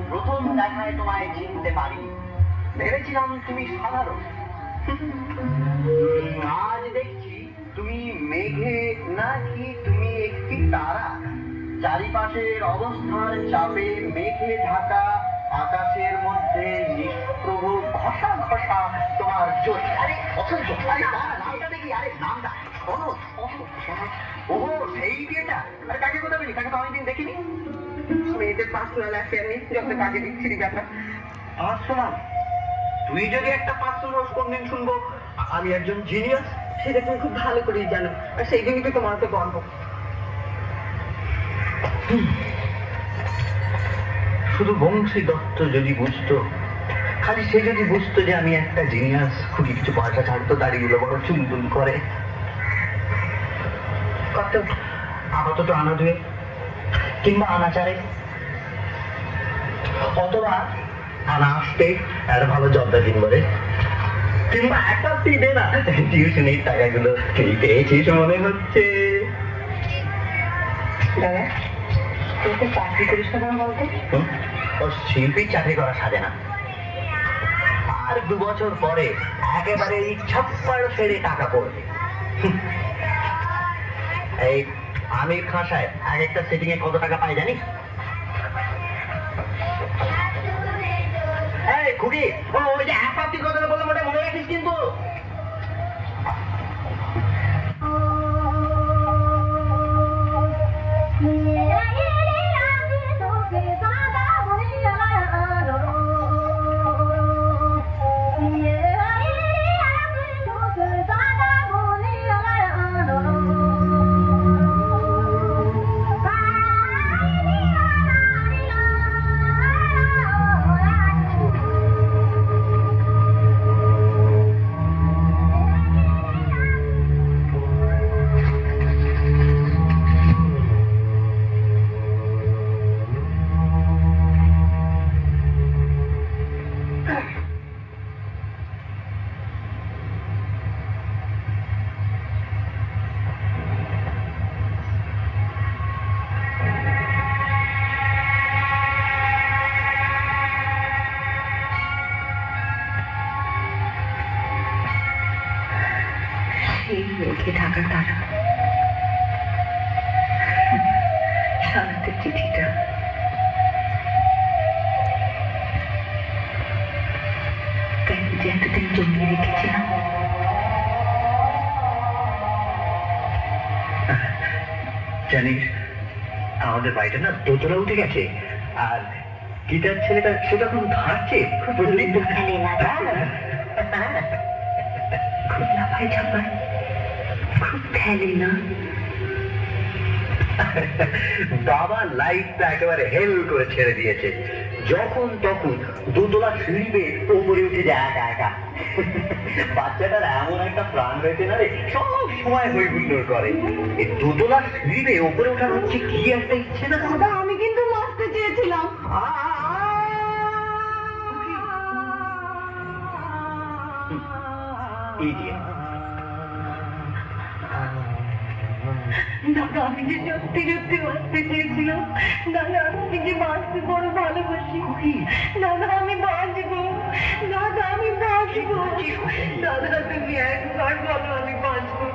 প্রথম দেখায় তোমায় চিনতে পারি, ভেবেছিলাম তুমি সাধারণ। আজ দেখছি তুমি মেঘে নাকি তুমি একটি তারা। চারিপাশের অবস্থার চাপে মেঘে ঢাকা আকাশের মধ্যে নিষ্প্রভ ঘষা ঘষা তোমার জোর। আরে অসহ্য, আরে নামটা দেখি, আরে নামটা শোনো শোনো শোনো। ওহো সেই বিয়েটা, আরে তাকে কোথায় পেলি? তাকে তো অনেকদিন দেখিনি। মেয়েদের পার্সোনাল অ্যাফেয়ার নিয়ে যত কাজে দিচ্ছিলি ব্যাপার। পার্সোনাল? তুই যদি একটা পার্সোনাল কোনদিন শুনবো আমি একজন জিনিয়াস, সেটা তুমি খুব ভালো করেই জানো, আর সেই জন্যই তো তোমার তো গর্ব। শুধু বংশী দত্ত যদি বুঝতো, খালি সে যদি বুঝতো যে আমি একটা জিনিয়াস, খুবই কিছু পয়সা ছাড়তো, দাড়িগুলো বড় চুলচুল করে। কত? আপাতত আনা দুয়ে কিংবা আনা চারে, অথবা আনা আসতে একটা ভালো জবদা কিনবরে, কিংবা একটা তুই দে না টিউশনের টাকাগুলো তুই পেয়েছিস মনে হচ্ছে। দাদা তুই তো চাকরি করিস না বলতে? ও শিল্পীর চাকরি করা সাজে না। আর 2 বছর পরে একেবারে এই ছাপ্পাড় ফেরে টাকা পড়বে। এই আমির খান সাহেব এক একটা সেটিং এ কত টাকা পাই জানিস? এই খুকি, ওই যে এক পাত্রী কথা বললাম ওটা মনে রাখিস কিন্তু। মেঘে ঢাকা তারা, সারাতে চিঠিটা কেন যে এতদিন জমিয়ে রেখেছিলাম। জানিস আমাদের বাড়িটা না দোতলা উঠে গেছে, আর গিটার ছেলেটা সেটা খুব ধারছে। খুব লাফাই ঝাপায়, খুব খেলে না। বাবা লাইটটা একেবারে হেল করে ছেড়ে দিয়েছে, যখন তখন 2 তলা সিঁড়ি বেয়ে ওপরে উঠে যায় একা একা। বাচ্চাটার এমন একটা প্রাণ রয়েছে না রে, সব সময় হই হুল্লোড় করে। এই 2 তলা সিঁড়ি বেয়ে ওপরে ওঠার হচ্ছে কি একটা ইচ্ছে না? দাদা আমি কিন্তু মারতে চেয়েছিলাম। দাদা আমি যে সত্যি সত্যি বাঁচতে চেয়েছিলাম। দাদা আমি যে বাঁচতে বড় ভালোবাসি। দাদা আমি বাঁচবো, দাদা আমি বাঁচবো। দাদা তুমি একবার বলো আমি বাঁচবো।